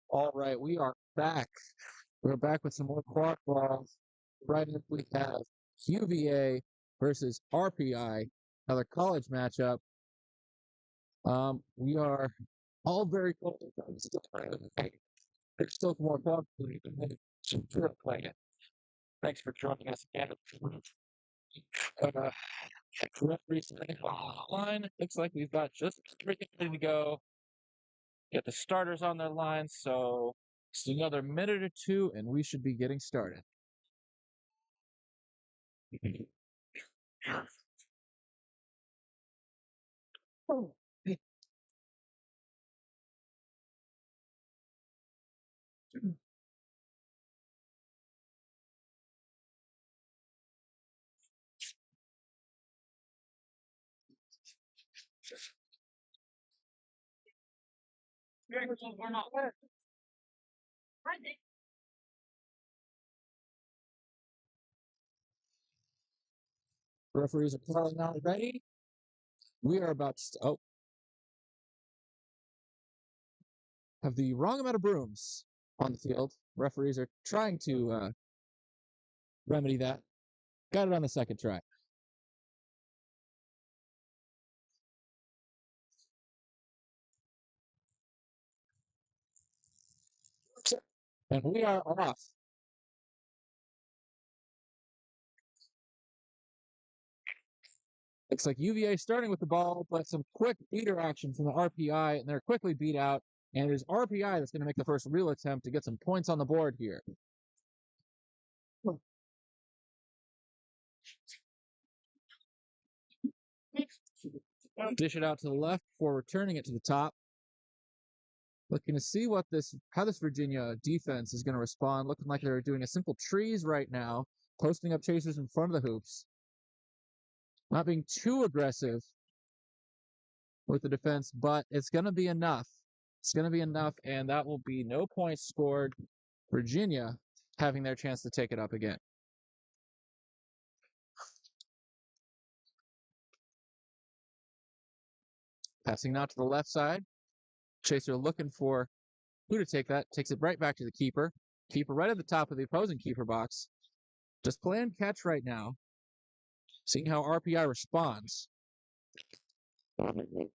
All right, we are back. We're back with some more qualifiers. Right up, we have UVA versus RPI, another college matchup. We are all very close. There's still more qualifiers. Thanks for joining us again. Referees line. Looks like we've got just everything ready to go. Get the starters on their line, so just another minute or two, and we should be getting started. Referees are calling out ready. We are about to have the wrong amount of brooms on the field. Referees are trying to remedy that. Got it on the second try. And we are off. Looks like UVA starting with the ball, but some quick beater action from the RPI, and they're quickly beat out. And it is RPI that's going to make the first real attempt to get some points on the board here. Dish it out to the left before returning it to the top. Looking to see how this Virginia defense is going to respond. Looking like they're doing a simple trees right now, posting up chasers in front of the hoops. Not being too aggressive with the defense, but it's going to be enough. It's going to be enough, and that will be no points scored. Virginia having their chance to take it up again. Passing now to the left side. Chaser looking for who to take that. Takes it right back to the keeper. Keeper right at the top of the opposing keeper box. Just playing catch right now. Seeing how RPI responds. Looks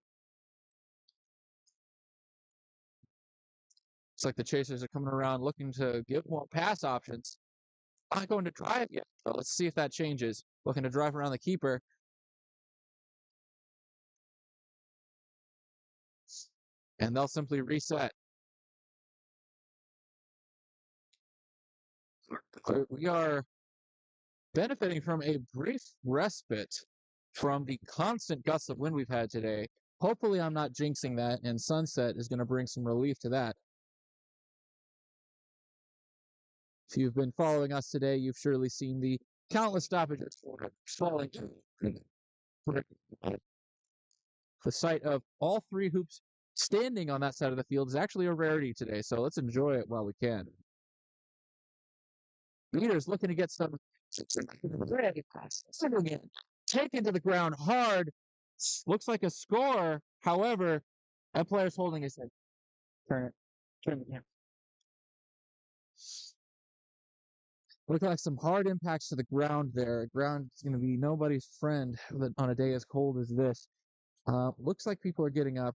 like the chasers are coming around looking to give more pass options. Not going to drive yet, but let's see if that changes. Looking to drive around the keeper. And they'll simply reset. We are benefiting from a brief respite from the constant gusts of wind we've had today. Hopefully I'm not jinxing that, and sunset is going to bring some relief to that. If you've been following us today, you've surely seen the countless stoppages falling. The sight of all three hoops standing on that side of the field is actually a rarity today, so let's enjoy it while we can. Beater's looking to get some taken to the ground hard. Looks like a score. However, that player's holding his head. Turn it again. Look like some hard impacts to the ground there. Ground is going to be nobody's friend on a day as cold as this. Looks like people are getting up.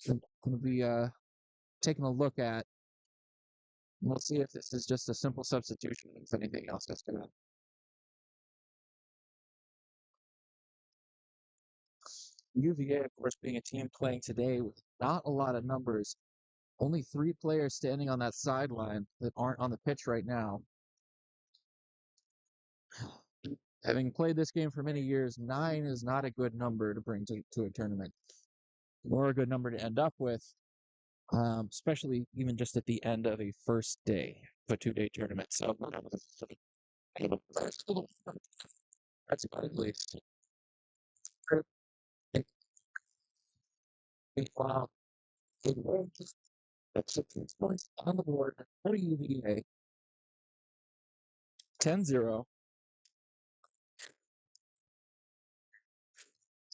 Going to be taking a look at. We'll see if this is just a simple substitution, if anything else that's going to. UVA, of course, being a team playing today with not a lot of numbers, only 3 players standing on that sideline that aren't on the pitch right now. Having played this game for many years, 9 is not a good number to bring to a tournament, nor a good number to end up with, especially even just at the end of a first day of a 2-day tournament. So that's ugly. Wow. That's 6 points on the board for UVA. 10-0.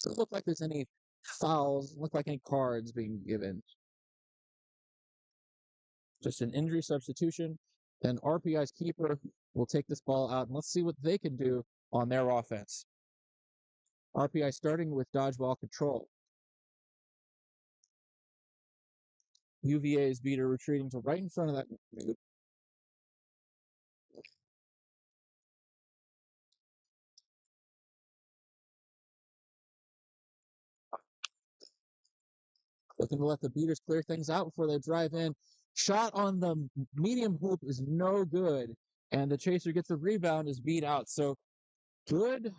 Doesn't look like there's any fouls, look like any cards being given. Just an injury substitution. Then RPI's keeper will take this ball out, and let's see what they can do on their offense. RPI starting with dodgeball control. UVA's beater retreating to right in front of that. Looking to let the beaters clear things out before they drive in. Shot on the medium hoop is no good, and the chaser gets the rebound, is beat out. So good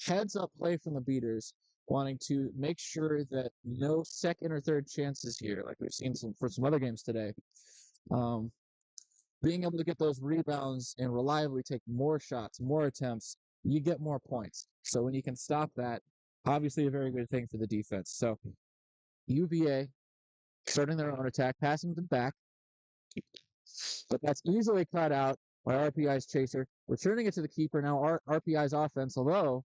heads-up play from the beaters, wanting to make sure that no second or third chances here, like we've seen for some other games today. Being able to get those rebounds and reliably take more shots, more attempts, you get more points. So when you can stop that, obviously a very good thing for the defense. So UVA starting their own attack, passing to the back, but that's easily cut out by RPI's chaser, returning it to the keeper. Now RPI's offense, although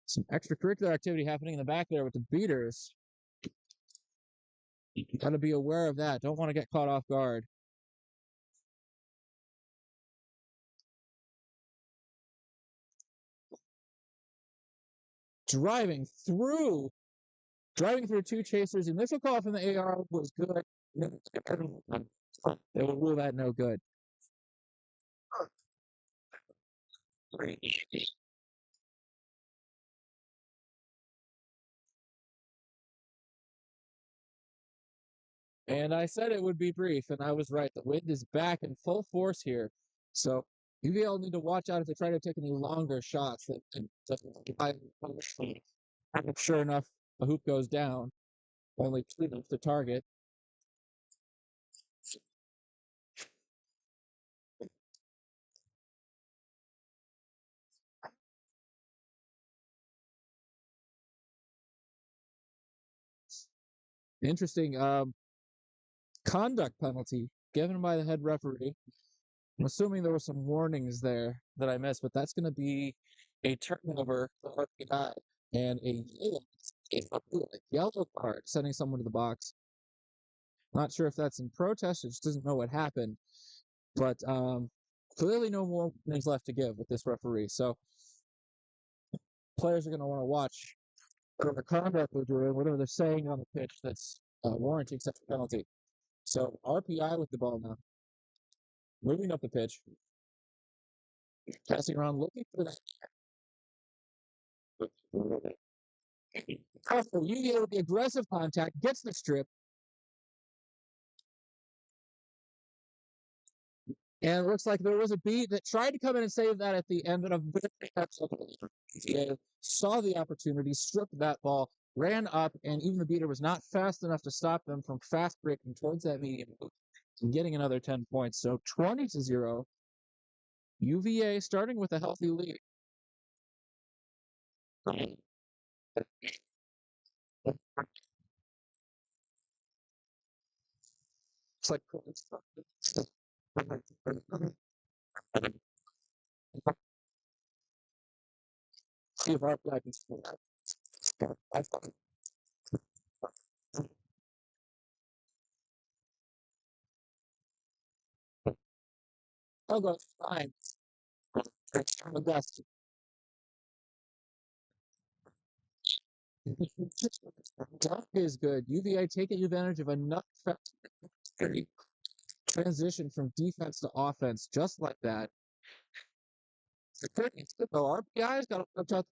some extracurricular activity happening in the back there with the beaters. Got to be aware of that. Don't want to get caught off guard. Driving through 2 chasers. Initial call from the AR was good. They will rule that no good. And I said it would be brief, and I was right. The wind is back in full force here. So UVA will need to watch out if they try to take any longer shots. Sure enough, the hoop goes down. Only 2 off the target. Interesting conduct penalty given by the head referee. I'm assuming there were some warnings there that I missed, but that's going to be a turnover for RPI and a yellow card, sending someone to the box. Not sure if that's in protest or just doesn't know what happened, but clearly no more warnings left to give with this referee. So players are going to want to watch whatever conduct they're doing, whatever they're saying on the pitch that's warranting such a penalty. So RPI with the ball now, moving up the pitch, passing around, looking for that. UVA with the aggressive contact, gets the strip, and it looks like there was a beat that tried to come in and save that at the end, but saw the opportunity, stripped that ball, ran up, and even the beater was not fast enough to stop them from fast breaking towards that medium and getting another 10 points. So 20-0. UVA starting with a healthy lead. It's like see if RPI can score. I'll go fine. Augusta. Dunk is good. UVA taking advantage of enough transition from defense to offense, just like that. Though RPI's got a touch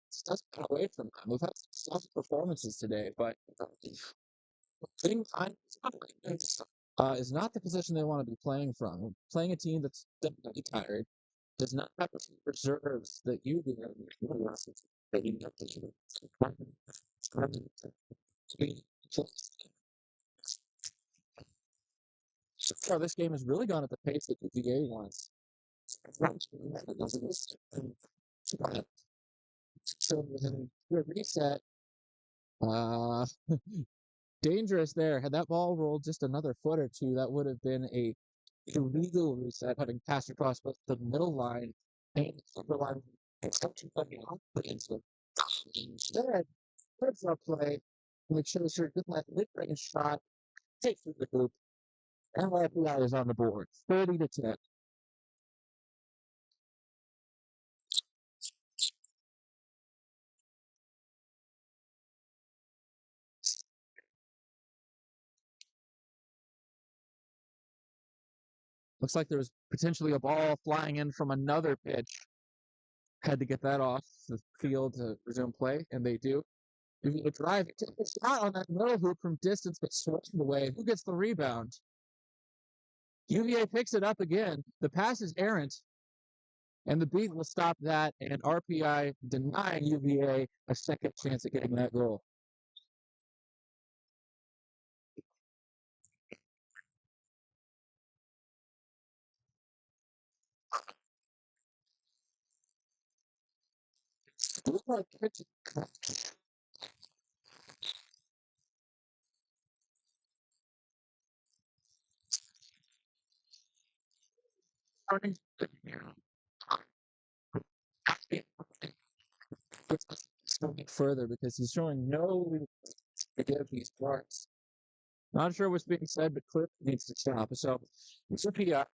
away from them. We've had some soft performances today, but getting behind is not the position they want to be playing from. Playing a team that's definitely tired, does not have the reserves that you do. So far, this game has really gone at the pace that the VA wants. So, good reset. Uh, dangerous there. Had that ball rolled just another foot or two, that would have been a illegal reset, having passed across both the middle line and the upper line. Instead, puts up play, make sure sure good let mid-range shot, take through the hoop, and RPI is on the board, 30-10. Looks like there was potentially a ball flying in from another pitch. Had to get that off the field to resume play, and they do. If you drive, take a shot on that middle hoop from distance, but swatted away. Who gets the rebound? UVA picks it up again. The pass is errant, and the beat will stop that, and RPI denying UVA a second chance at getting that goal. Further because he's showing no to give these parts. Not sure what's being said, but Cliff needs to stop. So it's RPI.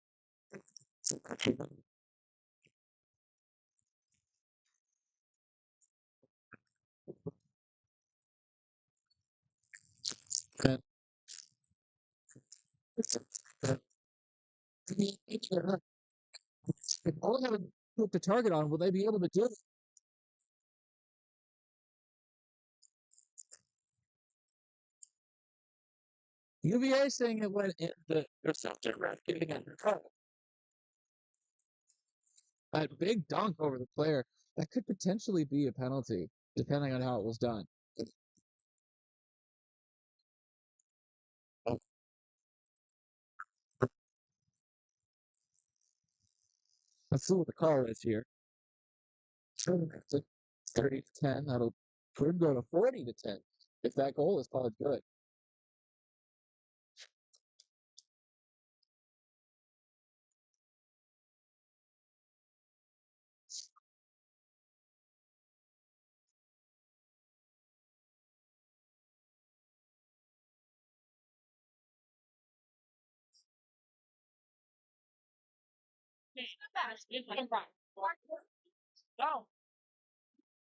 And if all have put the target on, will they be able to do it? UVA saying it went in the receptor right getting under cut. That big dunk over the player, that could potentially be a penalty, depending on how it was done. Let's see what the call is here. 30-10. That'll could go to 40-10 if that goal is called good.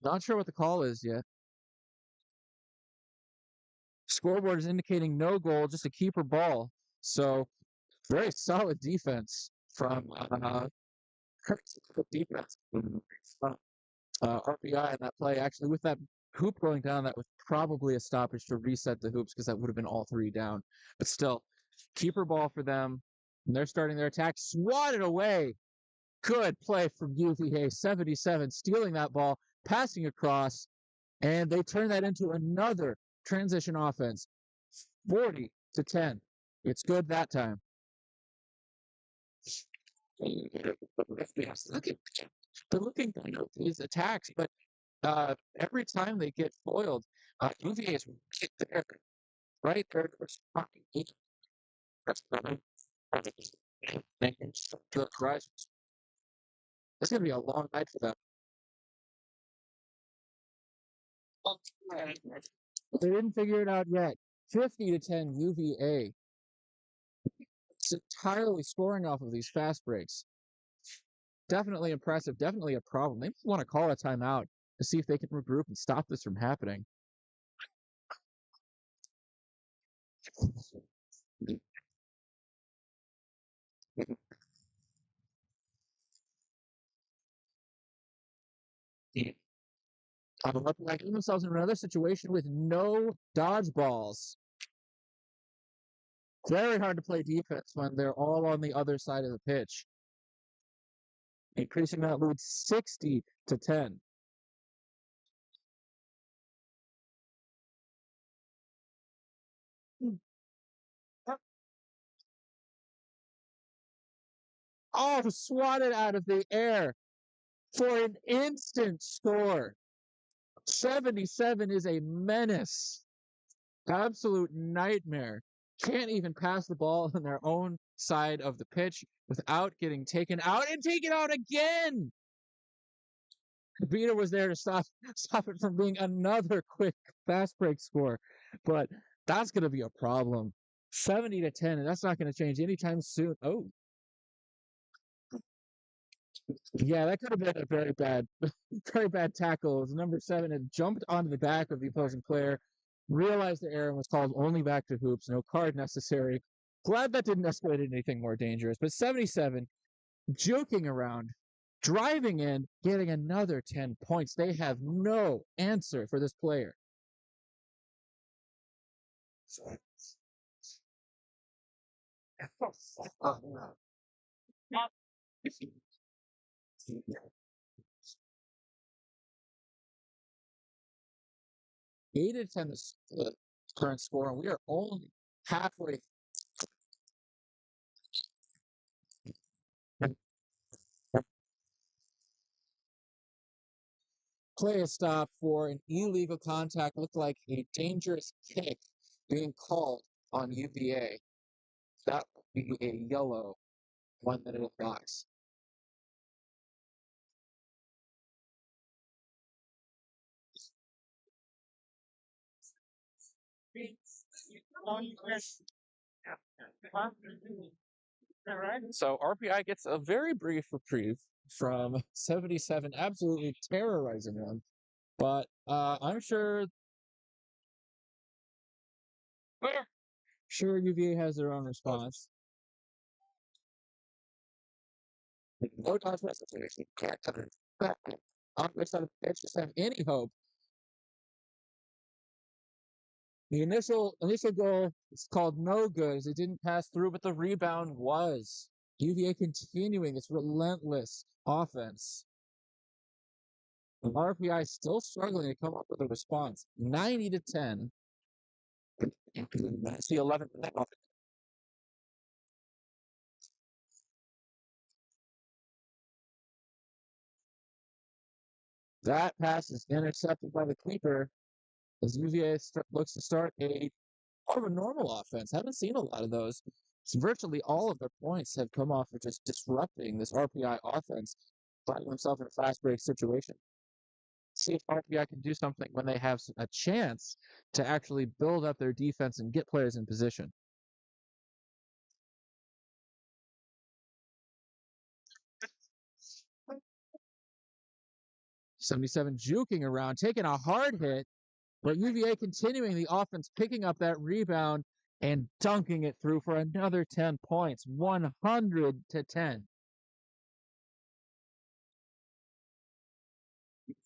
Not sure what the call is yet. Scoreboard is indicating no goal, just a keeper ball. So very solid defense from defense. RPI in that play. Actually, with that hoop going down, that was probably a stoppage to reset the hoops because that would have been all three down. But still, keeper ball for them. And they're starting their attack. Swatted away. Good play from UVA. 77, stealing that ball, passing across, and they turn that into another transition offense. 40-10. It's good that time. They're looking at these attacks, but every time they get foiled, UVA is right there, right there. It's going to be a long night for them. They didn't figure it out yet. 50-10 UVA. It's entirely scoring off of these fast breaks. Definitely impressive. Definitely a problem. They want to call a timeout to see if they can regroup and stop this from happening. Getting themselves in another situation with no dodgeballs. Very hard to play defense when they're all on the other side of the pitch. Increasing that lead 60-10. Oh, swatted out of the air for an instant score. 77 is a menace. Absolute nightmare. Can't even pass the ball on their own side of the pitch without getting taken out and taken out again. Vita was there to stop it from being another quick fast break score, but that's going to be a problem. 70-10, and that's not going to change anytime soon. Oh, yeah, that could have been a very bad tackle. It was number 7 had jumped onto the back of the opposing player, realized the error and was called only back to hoops. No card necessary. Glad that didn't escalate into anything more dangerous. But 77, joking around, driving in, getting another 10 points. They have no answer for this player. Eight to 10 is the current score, and we are only halfway. Play a stop for an illegal contact, looked like a dangerous kick being called on UVA. That would be a yellow 1 minute of box. So RPI gets a very brief reprieve from 77, absolutely terrorizing them. But I'm sure UVA has their own response. No time for situation. Can't on which side of the pitch just have any hope. The initial goal is called no good as it didn't pass through, but the rebound was. UVA continuing its relentless offense. RPI still struggling to come up with a response. 90-10. That's the 11th minute. That pass is intercepted by the keeper as UVA looks to start more of a normal offense. Haven't seen a lot of those. So virtually all of their points have come off of just disrupting this RPI offense, finding themselves in a fast break situation. See if RPI can do something when they have a chance to actually build up their defense and get players in position. '77 juking around, taking a hard hit, but UVA continuing the offense, picking up that rebound and dunking it through for another 10 points, 100-10.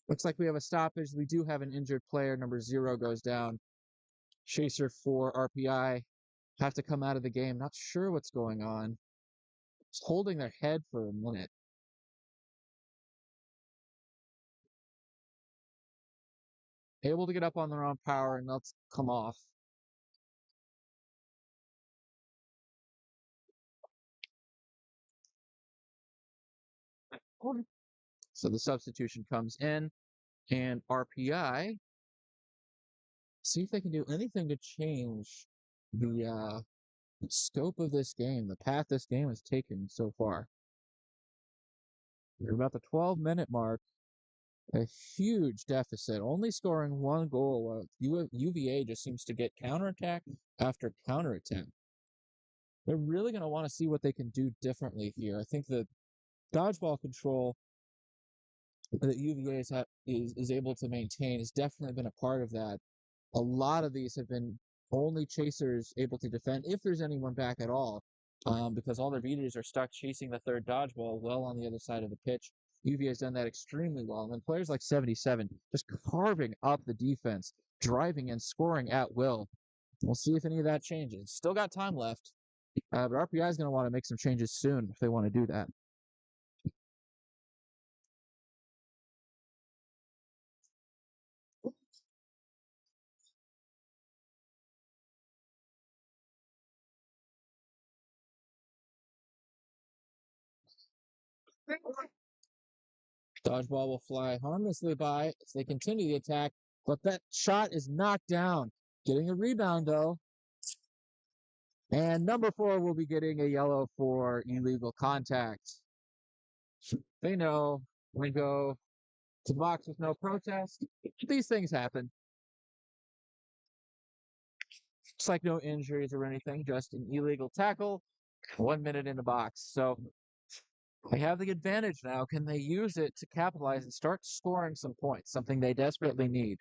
Looks like we have a stoppage. We do have an injured player. Number 0 goes down. Chaser for RPI have to come out of the game. Not sure what's going on. Just holding their head for a minute. Able to get up on their own power, and let's come off. So the substitution comes in, and RPI see if they can do anything to change the scope of this game, the path this game has taken so far. We're about the 12-minute mark. A huge deficit, only scoring 1 goal. UVA just seems to get counterattack after counterattack. They're really going to want to see what they can do differently here. I think the dodgeball control that UVA is able to maintain has definitely been a part of that. A lot of these have been only chasers able to defend, if there's anyone back at all, because all their beaters are stuck chasing the third dodgeball well on the other side of the pitch. UVA has done that extremely well. And then players like 77 just carving up the defense, driving and scoring at will. We'll see if any of that changes. Still got time left, but RPI is going to want to make some changes soon if they want to do that. Dodgeball will fly harmlessly by as they continue the attack, but that shot is knocked down. Getting a rebound, though. And number 4 will be getting a yellow for illegal contact. They know when we go to the box with no protest, these things happen. It's like no injuries or anything, just an illegal tackle, 1 minute in the box. So they have the advantage now. Can they use it to capitalize and start scoring some points, something they desperately need?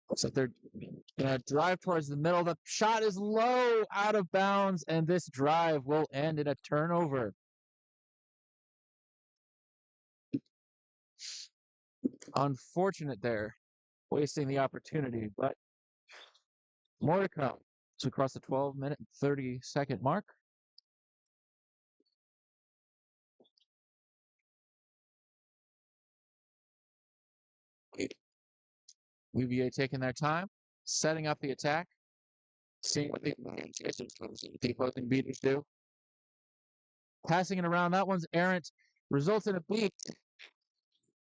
Looks like they're going to drive towards the middle. The shot is low, out of bounds, and this drive will end in a turnover. Unfortunate there, wasting the opportunity, but more to come. So across the 12-minute and 30-second mark. UVA taking their time, setting up the attack, seeing what the opposing beaters do. Passing it around, that one's errant, results in a beat,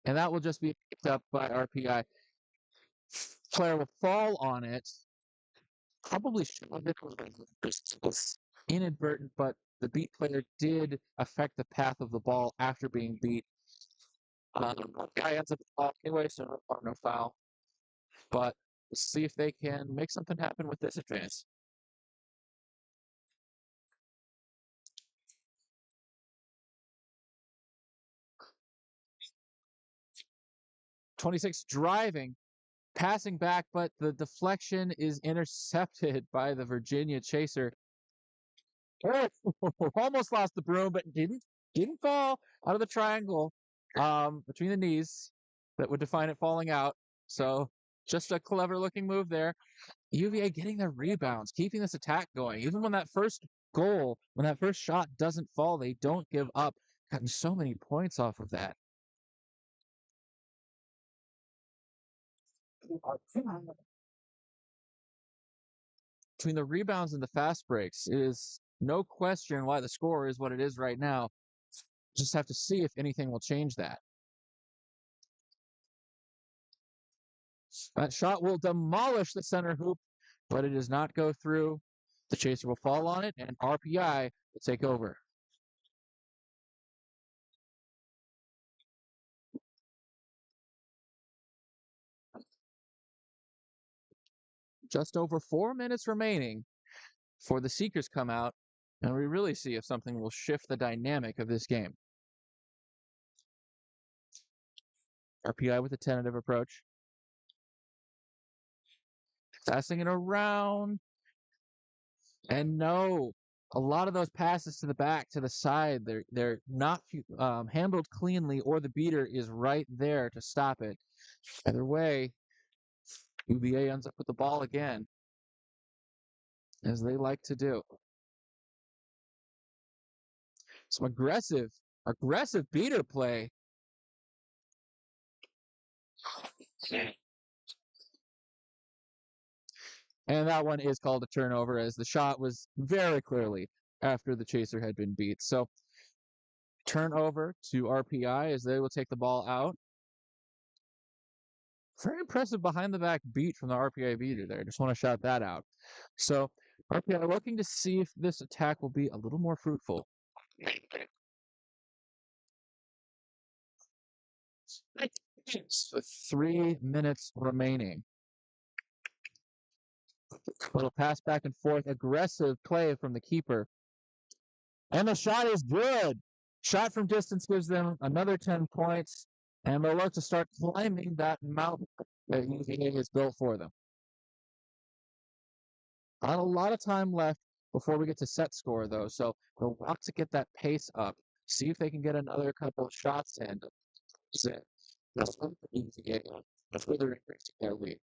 and that will just be picked up by RPI. Player will fall on it. Probably should have been inadvertent, but the beat player did affect the path of the ball after being beat. Guy ends up off anyway, so no foul. But we'll see if they can make something happen with this advance. 26 driving, passing back, but the deflection is intercepted by the Virginia chaser. Almost lost the broom, but didn't fall out of the triangle between the knees that would define it falling out. So just a clever looking move there. UVA getting their rebounds, keeping this attack going. Even when that first goal, when that first shot doesn't fall, they don't give up. Gotten so many points off of that. Between the rebounds and the fast breaks, it is no question why the score is what it is right now. Just have to see if anything will change that. That shot will demolish the center hoop, but it does not go through. The chaser will fall on it, and RPI will take over. Just over 4 minutes remaining before the Seekers come out, and we really see if something will shift the dynamic of this game. RPI with a tentative approach. Passing it around. And no, a lot of those passes to the back, to the side, they're not handled cleanly, or the beater is right there to stop it. Either way, UVA ends up with the ball again, as they like to do. Some aggressive beater play. And that one is called a turnover, as the shot was very clearly after the chaser had been beat. So turnover to RPI as they will take the ball out. Very impressive behind the back beat from the RPI beater there. Just want to shout that out. So RPI looking to see if this attack will be a little more fruitful. With 3 minutes remaining. Little pass back and forth, aggressive play from the keeper. And the shot is good. Shot from distance gives them another 10 points, and they'll look to start climbing that mountain that UVA has built for them. Not a lot of time left before we get to set score, though, so we'll want to get that pace up. See if they can get another couple of shots in. That's what they need to get. That's where they're increasing their lead.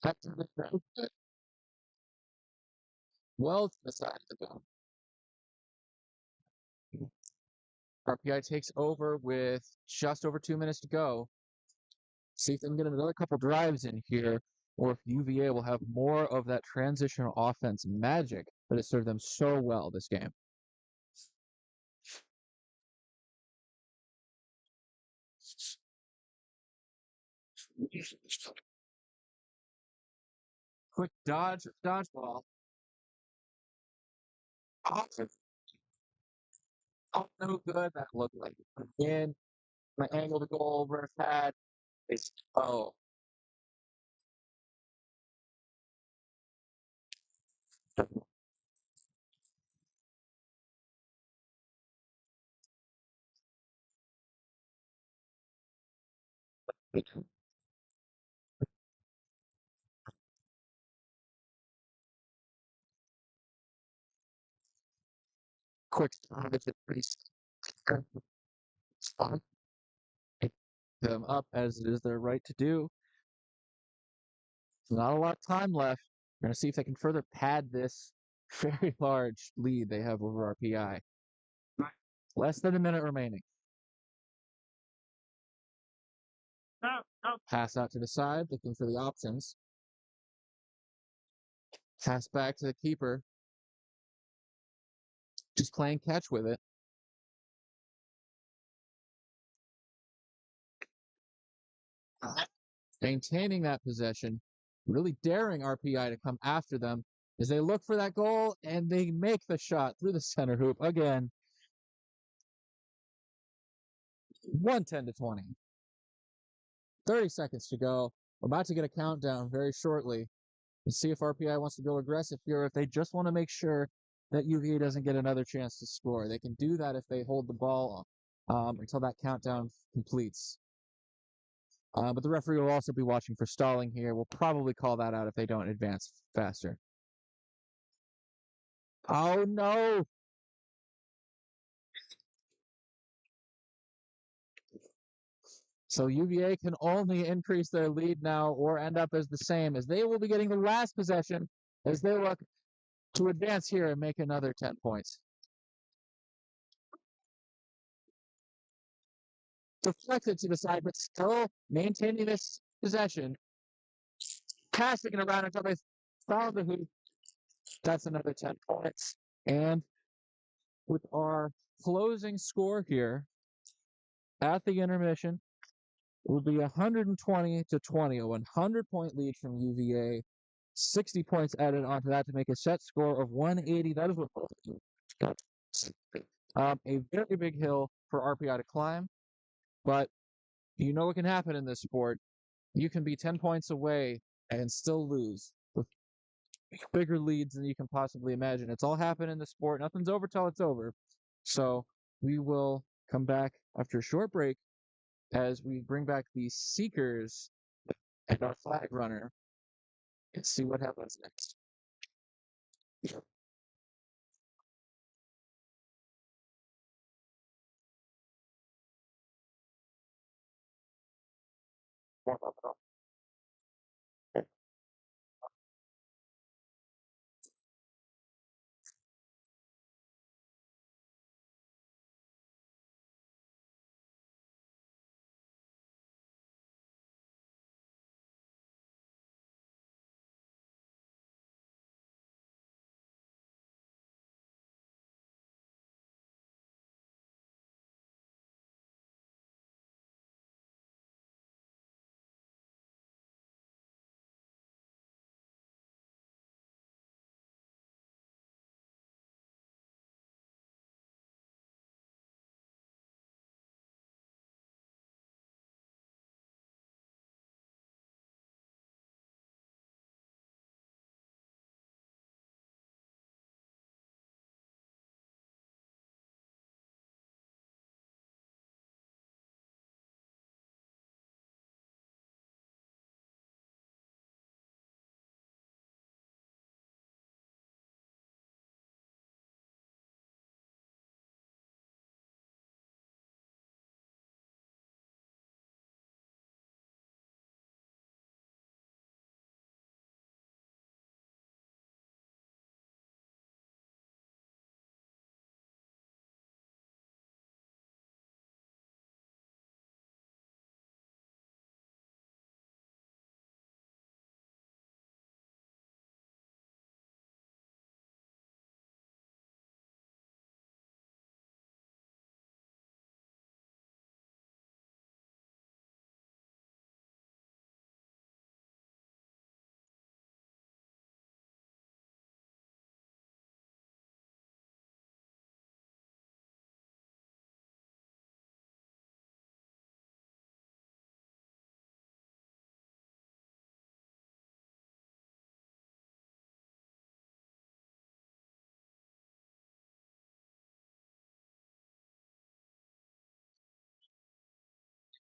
After the round, well to the side of the dome. RPI takes over with just over 2 minutes to go. See if they can get another couple drives in here, or if UVA will have more of that transitional offense magic that has served them so well this game. Quick dodgeball. Awesome. Oh, no good. That looked like again. My angle to go over had is quick dodge. It's fun. Pick them up as it is their right to do. Not a lot of time left. We're going to see if they can further pad this very large lead they have over RPI. Less than a minute remaining. Pass out to the side, looking for the options. Pass back to the keeper. Just playing catch with it. Maintaining that possession, really daring RPI to come after them as they look for that goal and they make the shot through the center hoop again. 110 to 20. 30 seconds to go. We're about to get a countdown very shortly and see if RPI wants to go aggressive here, if they just want to make sure that UVA doesn't get another chance to score. They can do that if they hold the ball until that countdown completes. But the referee will also be watching for stalling here. We'll probably call that out if they don't advance faster. Oh, no. So UVA can only increase their lead now or end up as the same, as they will be getting the last possession as they look to advance here and make another 10 points. Deflected to the side, but still maintaining this possession. Passing it around until they found the hoop. That's another 10 points. And with our closing score here at the intermission, it will be 120 to 20, a 100-point lead from UVA. 60 points added onto that to make a set score of 180. That is what a very big hill for RPI to climb, but you know what can happen in this sport. You can be 10 points away and still lose with bigger leads than you can possibly imagine. It's all happened in the sport. Nothing's over till it's over. So we will come back after a short break as we bring back the Seekers and our flag runner and see what happens next.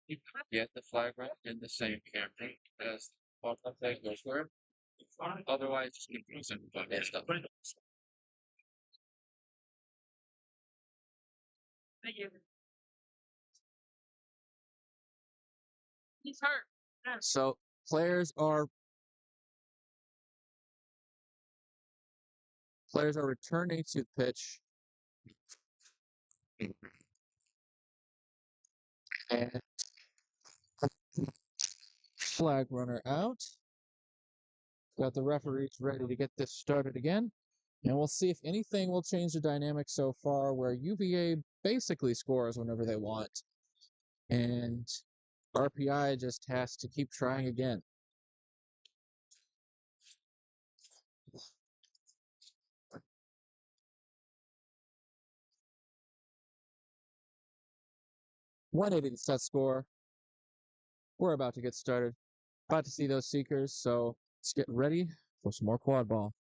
You can't get the flag right in the same camera as the thing goes where. Otherwise, just keep using the stuff. He's hurt. So players are returning to the pitch, and flag runner out. Got the referees ready to get this started again. And we'll see if anything will change the dynamic so far, where UVA basically scores whenever they want. And RPI just has to keep trying again. .180 the set score. We're about to get started. About to see those seekers, so let's get ready for some more quad ball.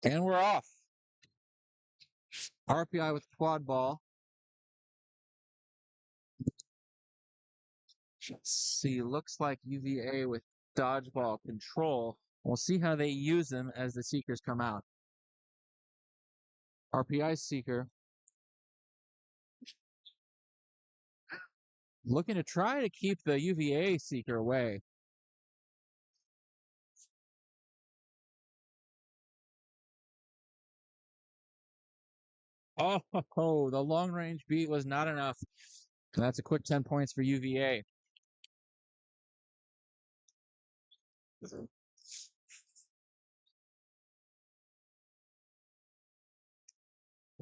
And we're off. RPI with quad ball. Let's see, looks like UVA with dodgeball control. We'll see how they use them as the seekers come out. RPI seeker looking to try to keep the UVA seeker away. Oh, the long range beat was not enough. That's a quick 10 points for UVA.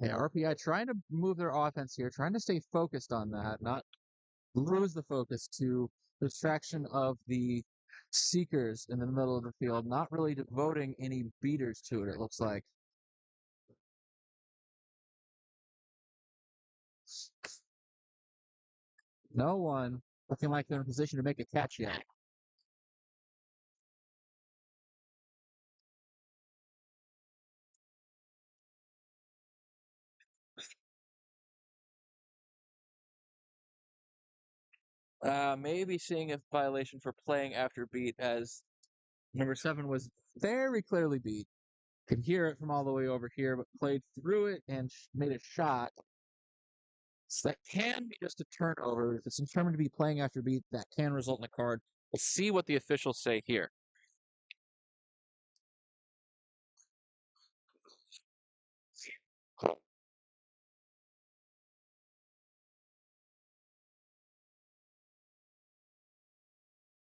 Yeah, RPI trying to move their offense here, trying to stay focused on that, not lose the focus to distraction of the seekers in the middle of the field, not really devoting any beaters to it, it looks like. No one looking like they're in position to make a catch yet. Maybe seeing a violation for playing after beat, as number 7 was very clearly beat. Could hear it from all the way over here, but played through it and made a shot. So that can be just a turnover. If it's determined to be playing after beat, that can result in a card. We'll see what the officials say here.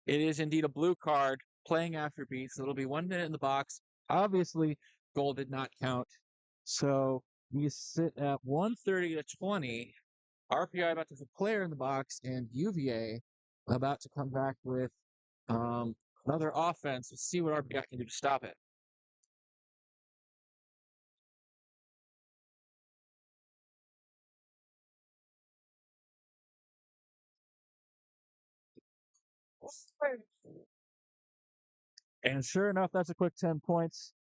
It is indeed a blue card, playing after beat, so it'll be 1 minute in the box. Obviously, goal did not count. So you sit at 130 to 20. RPI about to put a player in the box, and UVA about to come back with another offense. Let's see what RPI can do to stop it. And sure enough, that's a quick 10 points.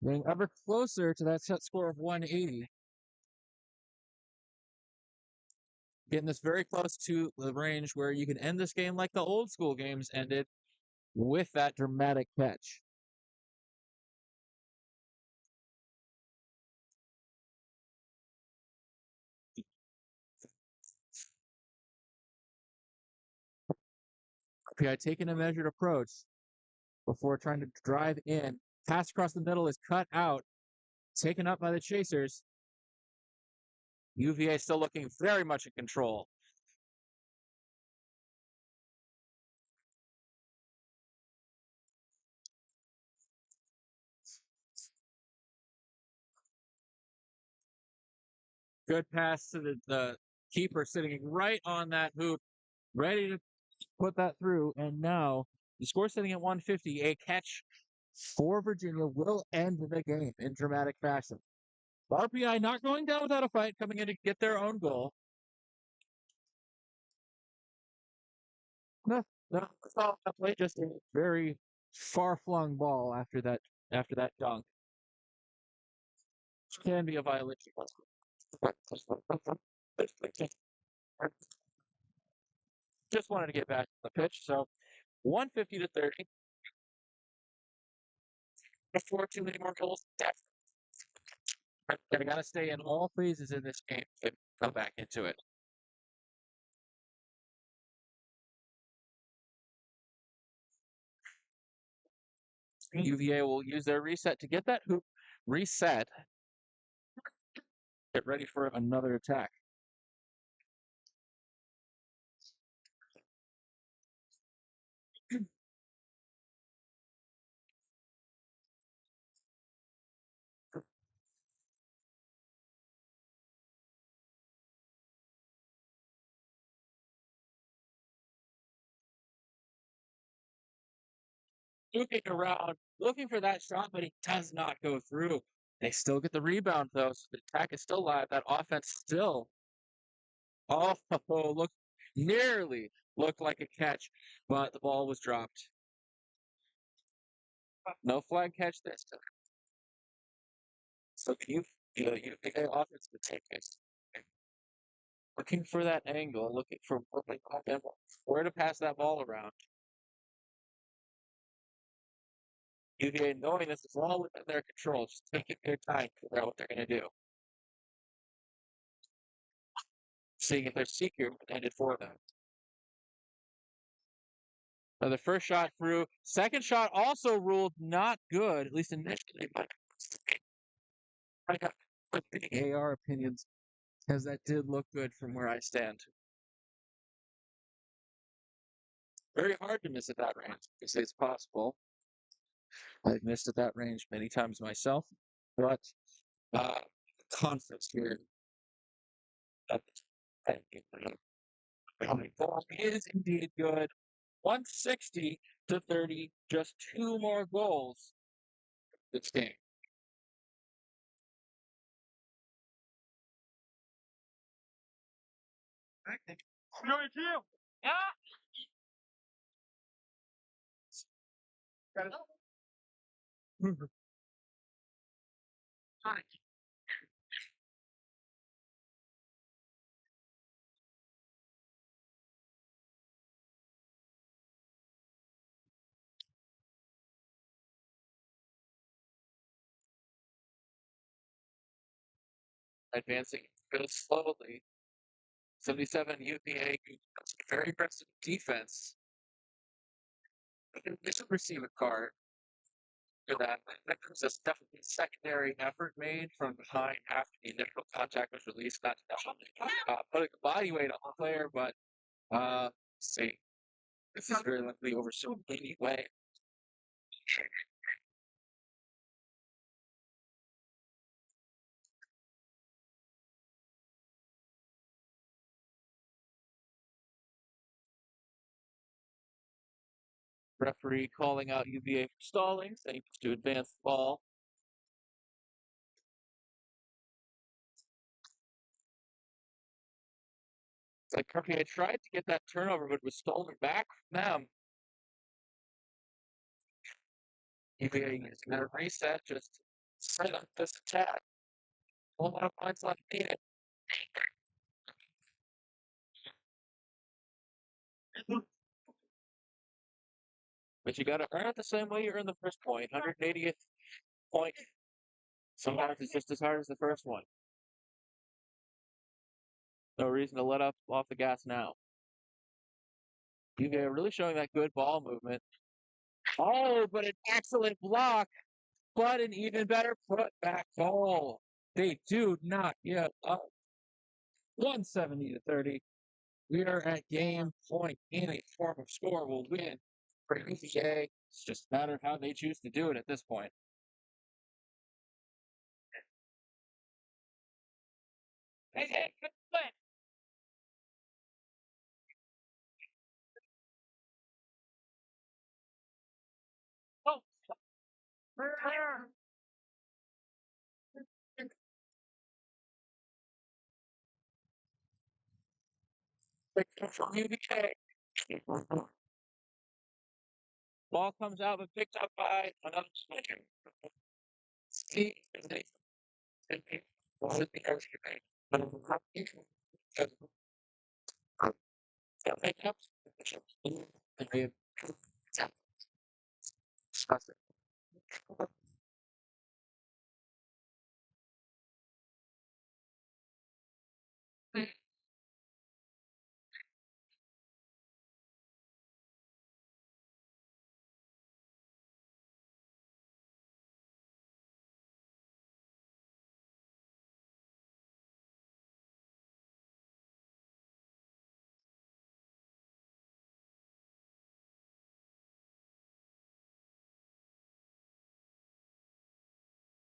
Getting ever closer to that set score of 180. Getting this very close to the range where you can end this game like the old school games ended, with that dramatic catch. RPI taking a measured approach before trying to drive in. Pass across the middle is cut out, taken up by the chasers. UVA still looking very much in control. Good pass to the keeper sitting right on that hoop, ready to put that through. And now the score sitting at 150. A catch for Virginia will end the game in dramatic fashion. RPI not going down without a fight, coming in to get their own goal. No, no, it's all play, just a very far-flung ball after that dunk. Which can be a violation. Just wanted to get back to the pitch. So 150 to 30. Before too many more goals. I gotta stay in all phases in this game to come back into it. UVA will use their reset to get that hoop reset. Get ready for another attack. Looking around, looking for that shot, but it does not go through. They still get the rebound though, so the attack is still live. That offense still, oh, look, nearly looked like a catch, but the ball was dropped. No flag catch this time. So the UVA offense would take it. Looking for that angle, looking for where to pass that ball around. UVA knowing this is all within their control, just taking their time to figure out what they're going to do. Seeing if their secret ended for them. So the first shot through. Second shot also ruled not good, at least initially. I got AR opinions, because that did look good from where I stand. Very hard to miss at that range. I say it's possible. I've missed at that range many times myself, but confidence here. Is indeed good. 160 to 30, just 2 more goals this game. Advancing real slowly. 77 UPA, very aggressive defense. They should receive a card for that. That was a definitely secondary effort made from behind after the initial contact was released. Not to put a body weight on the player, but see, this is very likely oversold anyway. Referee calling out UVA for stalling, saying to advance the ball. It's like RPI tried to get that turnover, but it was stolen back from them. UVA is going to reset, just set up this attack. A lot of points left needed. But you got to earn it the same way you earned the first point. 180th point. Sometimes it's just as hard as the first one. No reason to let up off the gas now. UVA really showing that good ball movement. Oh, but an excellent block, but an even better putback goal. They do not give up. 170 to 30. We are at game point. Any form of score will win for UVA. It's just a matter of how they choose to do it at this point. Ball comes out and picked up by another player. See,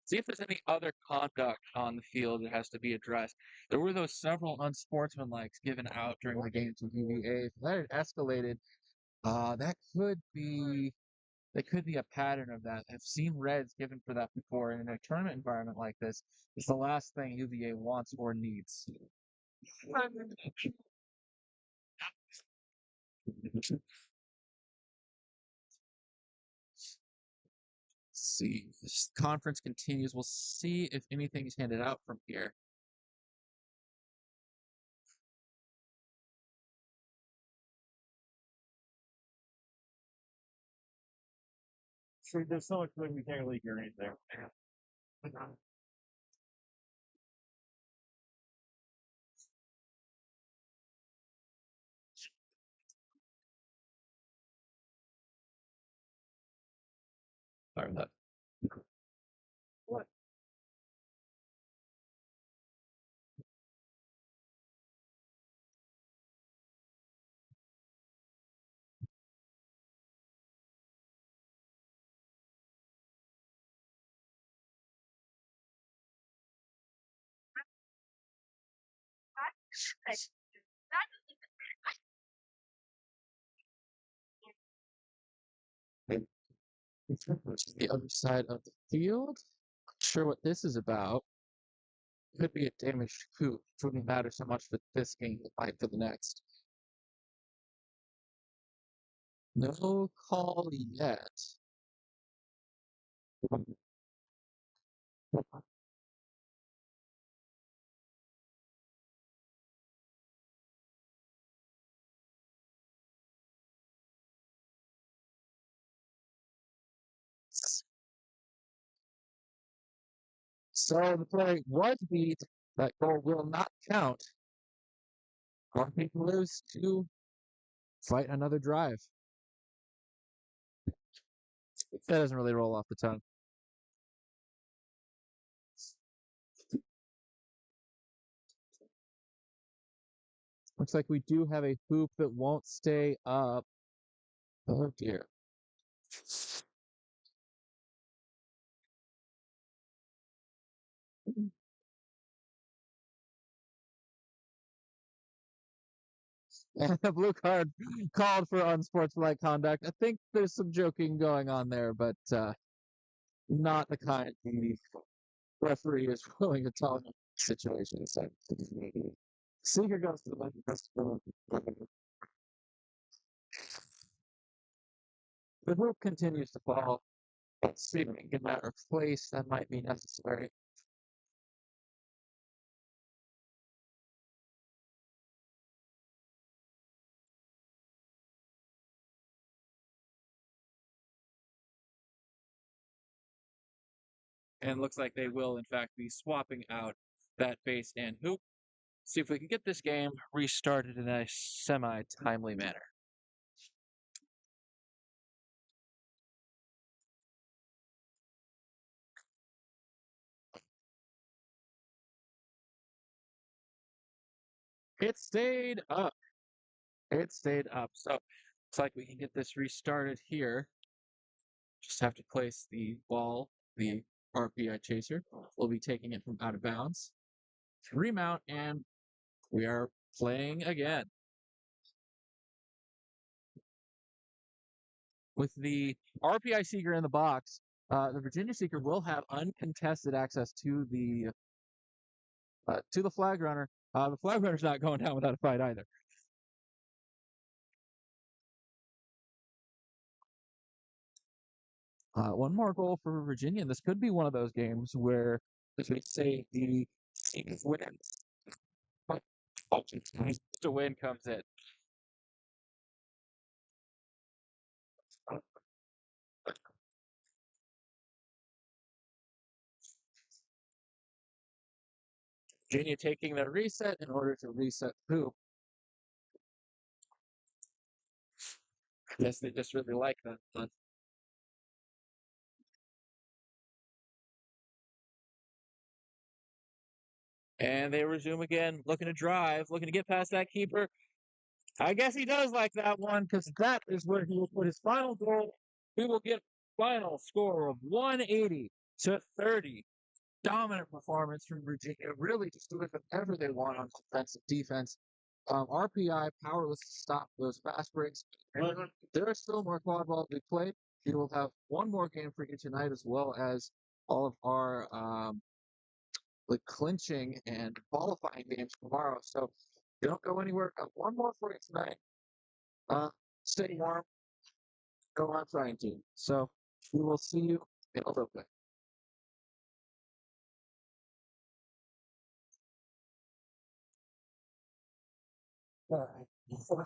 See if there's any other conduct on the field that has to be addressed. There were those several unsportsmanlikes given out during the games with UVA. If that had escalated, that could be a pattern of that. I've seen reds given for that before, and in a tournament environment like this, it's the last thing UVA wants or needs. See, this conference continues. We'll see if anything is handed out from here. Sure, there's so much good we can't really hear anything. Sorry about that. What? The other side of the field. Not sure what this is about. Could be a damaged coup. Wouldn't matter so much for this game, it might for the next. No call yet. So the play was beat. That goal will not count. North Blues to fight another drive. That doesn't really roll off the tongue. Looks like we do have a hoop that won't stay up. Oh dear. And the blue card called for unsportsmanlike conduct. I think there's some joking going on there, but not the kind the referee is willing to tolerate situations. So. Seeger goes to the left. The hoop continues to fall. Let's see if we can get that replaced. That might be necessary. And looks like they will, in fact, be swapping out that base and hoop. See if we can get this game restarted in a semi-timely manner. It stayed up. It stayed up. So looks like we can get this restarted here. Just have to place the ball, the RPI chaser. We'll be taking it from out of bounds. remount, and we are playing again. With the RPI Seeker in the box, the Virginia Seeker will have uncontested access to the flag runner. The flag runner's not going down without a fight either. One more goal for Virginia, and this could be one of those games where, as we say, the win. The win comes in. Virginia taking their reset in order to reset the hoop. I guess they just really like that. But and they resume again, looking to drive, looking to get past that keeper. I guess he does like that one because that is where he will put his final goal. We will get final score of 180-30. Dominant performance from Virginia, really just doing whatever they want on offensive defense. RPI powerless to stop those fast breaks. There are still more quad ball to be played. We will have one more game for you tonight, as well as all of our clinching and qualifying games tomorrow. So don't go anywhere. Got one more for you tonight. Stay warm. Go on trying to. So we will see you in a little bit. All right.